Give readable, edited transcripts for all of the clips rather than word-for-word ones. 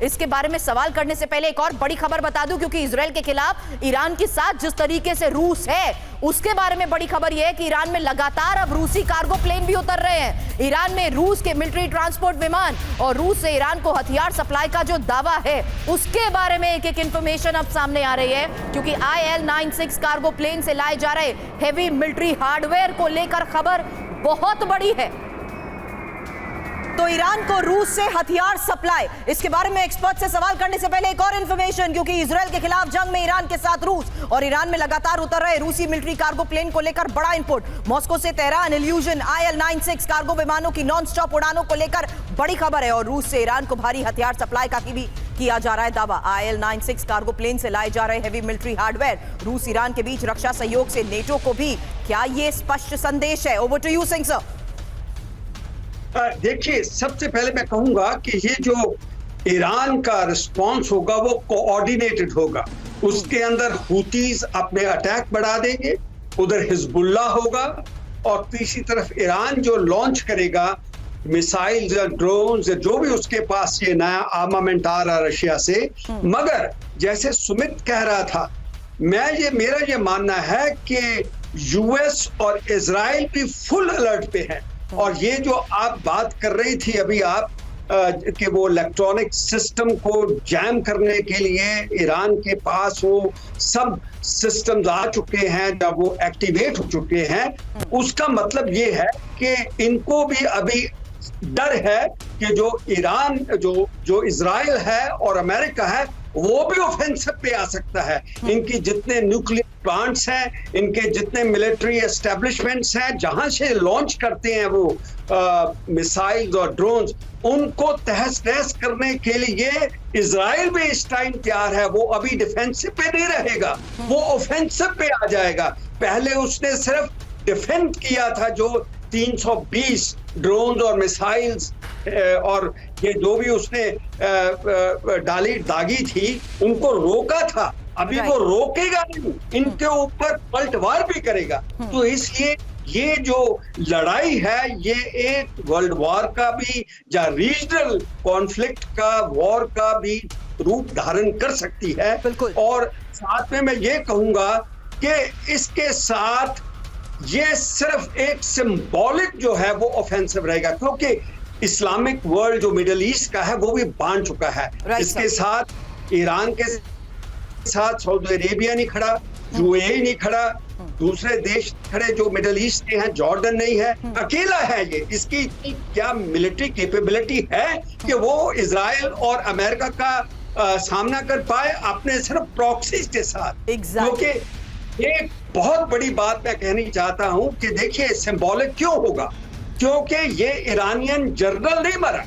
इसके बारे में सवाल करने से पहले एक और बड़ी खबर बता दूं, क्योंकि इजराइल के खिलाफ ईरान के साथ जिस तरीके से रूस है, उसके बारे में बड़ी खबर यह है कि ईरान में लगातार अब रूसी कार्गो प्लेन भी उतर रहे हैं। ईरान में रूस के मिलिट्री ट्रांसपोर्ट विमान और रूस से ईरान को हथियार सप्लाई का जो दावा है, उसके बारे में एक एक इंफॉर्मेशन अब सामने आ रही है, क्योंकि IL-96 कार्गो प्लेन से लाए जा रहे हेवी मिलिट्री हार्डवेयर को लेकर खबर बहुत बड़ी है। तो ईरान को रूस से हथियार सप्लाई, इसके बारे में एक्सपर्ट से सवाल करने से पहले एक और इंफॉर्मेशन, क्योंकि इजराइल के खिलाफ जंग में ईरान के साथ रूस और ईरान में लगातार उतर रहे रूसी मिलिट्री कार्गो प्लेन को लेकर बड़ा इनपुट। मॉस्को से तेहरान इल्यूजन IL-96 कार्गो विमानों की नॉन स्टॉप उड़ानों को लेकर बड़ी खबर है और रूस से ईरान को भारी हथियार सप्लाई का भी किया जा रहा है दावा। IL-96 कार्गो प्लेन से लाए जा रहे हेवी मिलिट्री हार्डवेयर, रूस ईरान के बीच रक्षा सहयोग से नेटो को भी, क्या ये स्पष्ट संदेश है? Over to you Singh sir. देखिए, सबसे पहले मैं कहूंगा कि ये जो ईरान का रिस्पांस होगा वो कोऑर्डिनेटेड होगा। उसके अंदर हुतीज अपने अटैक बढ़ा देंगे, उधर हिजबुल्लाह होगा और तीसरी तरफ ईरान जो लॉन्च करेगा मिसाइल्स या ड्रोन्स या जो भी उसके पास ये नया आर्मामेंट आ रहा रशिया से। मगर जैसे सुमित कह रहा था, मेरा ये मानना है कि यूएस और इजराइल भी फुल अलर्ट पे है। और ये जो आप बात कर रही थी अभी आप कि वो इलेक्ट्रॉनिक सिस्टम को जैम करने के लिए ईरान के पास वो सब सिस्टम्स आ चुके हैं, जब वो एक्टिवेट हो चुके हैं, उसका मतलब ये है कि इनको भी अभी डर है कि जो ईरान जो इजराइल है और अमेरिका है वो भी ऑफेंसिव पे आ सकता है। इनकी जितने न्यूक्लियर प्लांट्स हैं, इनके जितने मिलिट्री एस्टेब्लिशमेंट्स हैं, जहां से लॉन्च करते हैं वो मिसाइल्स और ड्रोन्स, उनको तहस नहस करने के लिए इजराइल भी इस टाइम तैयार है। वो अभी डिफेंसिव पे नहीं रहेगा, वो ऑफेंसिव पे आ जाएगा। पहले उसने सिर्फ डिफेंड किया था, जो 320 ड्रोन और मिसाइल्स और ये जो भी उसने दागी थी, उनको रोका था। अभी वो रोकेगा नहीं, इनके ऊपर पलटवार भी करेगा। तो इसलिए ये जो लड़ाई है ये एक वर्ल्ड वॉर का भी या रीजनल कॉन्फ्लिक्ट का, वॉर का भी रूप धारण कर सकती है। और साथ में मैं ये कहूंगा कि इसके साथ ये सिर्फ एक सिंबॉलिक जो है वो ऑफेंसिव रहेगा, क्योंकि इस्लामिक वर्ल्ड जो मिडिल ईस्ट का है वो भी बांध चुका है। इसके साथ ईरान के साथ सऊदी अरेबिया नहीं खड़ा, यूएई नहीं खड़ा, दूसरे देश खड़े जो मिडिल ईस्ट के हैं, जॉर्डन नहीं है, अकेला है ये। इसकी क्या मिलिट्री कैपेबिलिटी है कि वो इजराइल और अमेरिका का सामना कर पाए अपने सिर्फ प्रॉक्सीज के साथ? क्योंकि एक बहुत बड़ी बात मैं कहनी चाहता हूं कि देखिए, सिंबॉलिक क्यों होगा, क्योंकि ये ईरानियन जनरल नहीं मरा,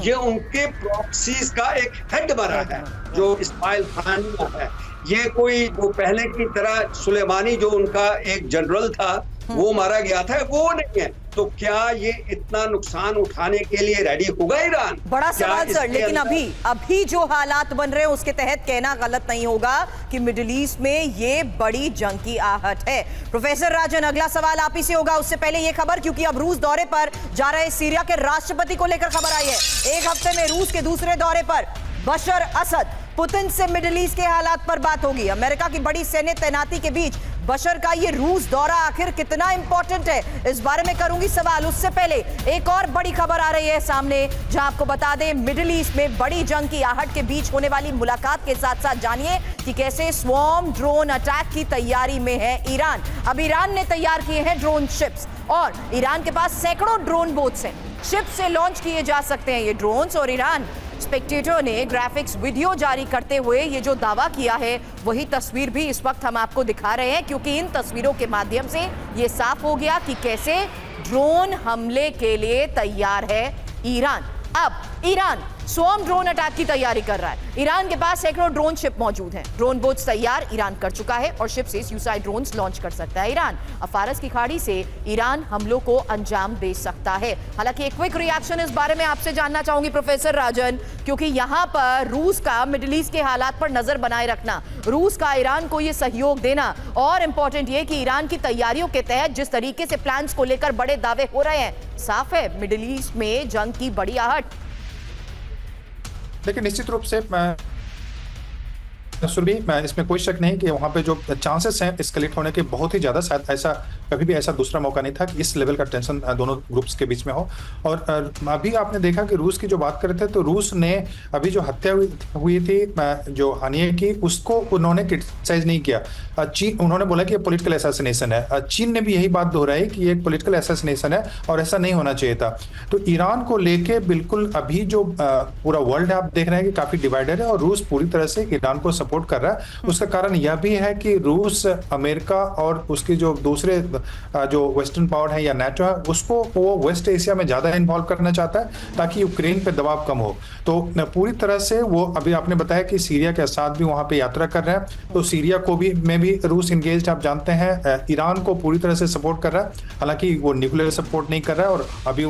ये उनके प्रॉक्सीज का एक हेड मरा है, जो इस्माइल खानी है। ये कोई वो पहले की तरह सुलेमानी जो उनका एक जनरल था वो मारा गया था, वो नहीं है। तो क्या ये इतना नुकसान उठाने के लिए रेडी होगा ईरान? बड़ा सवाल सर, लेकिन अभी जो हालात बन रहे हैं उसके तहत कहना गलत नहीं होगा कि मिडिल ईस्ट में ये बड़ी जंग की आहट है। प्रोफेसर राजन, अगला सवाल आप ही से होगा। उससे पहले ये खबर, क्योंकि अब रूस दौरे पर जा रहे सीरिया के राष्ट्रपति को लेकर खबर आई है। एक हफ्ते में रूस के दूसरे दौरे पर बशर असद, पुतिन से मिडिल ईस्ट के हालात पर बात होगी। अमेरिका की बड़ी सैन्य तैनाती के बीच बशर का ये रूस दौरा आखिर कितना इंपॉर्टेंट है, इस बारे में करूंगी सवाल। उससे पहले एक और बड़ी खबर आ रही है सामने, जहां आपको बता दें मिडिल ईस्ट में बड़ी जंग की आहट के बीच होने वाली मुलाकात के साथ साथ जानिए कि कैसे स्वॉर्म ड्रोन अटैक की तैयारी में है ईरान। अब ईरान ने तैयार किए हैं ड्रोन शिप्स और ईरान के पास सैकड़ों ड्रोन बोट्स हैं। शिप से लॉन्च किए जा सकते हैं ये ड्रोन्स और ईरान स्पेक्टेटर ने ग्राफिक्स वीडियो जारी करते हुए ये जो दावा किया है वही तस्वीर भी इस वक्त हम आपको दिखा रहे हैं, क्योंकि इन तस्वीरों के माध्यम से ये साफ हो गया कि कैसे ड्रोन हमले के लिए तैयार है ईरान। अब ईरान स्वॉर्म ड्रोन अटैक की तैयारी कर रहा है। ईरान के पास सैकड़ों ड्रोन शिप मौजूद हैं। ड्रोन बोट्स तैयार ईरान कर चुका है और शिप से सुसाइड ड्रोन्स लॉन्च कर सकता है ईरान। अब फारस की खाड़ी से ईरान हमलों को अंजाम दे सकता है। हालांकि एक क्विक रिएक्शन इस बारे में आपसे जानना चाहूंगी प्रोफेसर राजन, क्योंकि यहां पर रूस का मिडिल ईस्ट के हालात पर नजर बनाए रखना, रूस का ईरान को यह सहयोग देना और इंपॉर्टेंट ये कि ईरान की तैयारियों के तहत जिस तरीके से प्लान्स को लेकर बड़े दावे हो रहे हैं, साफ है मिडिल ईस्ट में जंग की बड़ी आहट। लेकिन निश्चित रूप से सुरभि, इसमें कोई शक नहीं कि वहाँ पे जो चांसेस हैं एस्केलेट होने के बहुत ही ज़्यादा, शायद ऐसा कभी भी ऐसा दूसरा मौका नहीं था कि इस लेवल का टेंशन दोनों ग्रुप्स के बीच में हो। और अभी आपने देखा कि रूस की जो बात कर रहे थे, तो रूस ने अभी जो हत्या हुई थी जो हानिये की, उसको उन्होंने क्रिटिसाइज नहीं किया। चीन, उन्होंने बोला कि ये पॉलिटिकल असैसिनेशन है। चीन ने भी यही बात दोहराई कि ये पॉलिटिकल असैसिनेशन है और ऐसा नहीं होना चाहिए था। तो ईरान को लेके बिल्कुल अभी जो पूरा वर्ल्ड है, आप देख रहे हैं कि काफ़ी डिवाइडेड है और रूस पूरी तरह से ईरान को सपोर्ट कर रहा है। उसका कारण यह भी है कि रूस, अमेरिका और उसके जो दूसरे जो वेस्टर्न पावर है या नेटो है, उसको वो वेस्ट एशिया में ज़्यादा इन्वॉल्व करना चाहता है ताकि यूक्रेन पे दबाव कम हो। तो पूरी तरह से वो, अभी आपने बताया कि सीरिया के साथ भी वहाँ पे यात्रा कर रहे हैं, तो सीरिया को भी में भी रूस इंगेज्ड, आप जानते हैं। ईरान को पूरी तरह से सपोर्ट कर रहा है, हालांकि वो न्यूक्लियर सपोर्ट नहीं कर रहा है और अभी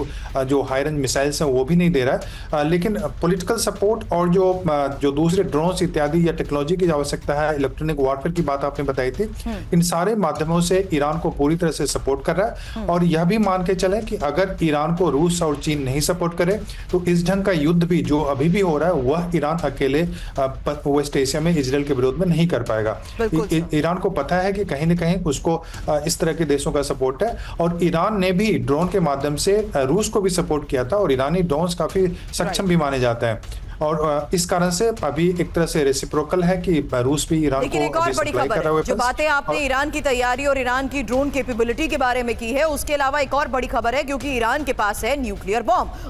जो हाई रेंज मिसाइल्स हैं वो भी नहीं दे रहा है। लेकिन पॉलिटिकल सपोर्ट और जो दूसरे ड्रोन्स इत्यादि या टेक्नोलॉजी की आवश्यकता है, इलेक्ट्रॉनिक वॉरफेयर की बात आपने बताई थी, इन सारे माध्यमों से ईरान को पूरी तरह से सपोर्ट कर रहा है। और यह भी मान के चले कि अगर ईरान को रूस और चीन नहीं सपोर्ट करे तो इस ढंग का युद्ध भी जो अभी भी हो रहा है वह ईरान अकेले वेस्ट एशिया में इजराइल के विरोध में नहीं कर पाएगा। ईरान को पता है कि कहीं ना कहीं उसको इस तरह के देशों का सपोर्ट है और ईरान ने भी ड्रोन के माध्यम से रूस को भी सपोर्ट किया था और ईरानी ड्रोन्स काफी सक्षम भी माने जाते हैं। और इस कारण से अभी एक तरह से रेसिप्रोकल है कि रूस भी ईरान को एक और बड़ी खबर है, जो बातें आपने ईरान की तैयारी और ईरान की ड्रोन कैपेबिलिटी के बारे में की है, उसके अलावा एक और बड़ी खबर है, क्योंकि ईरान के पास है न्यूक्लियर बॉम्ब।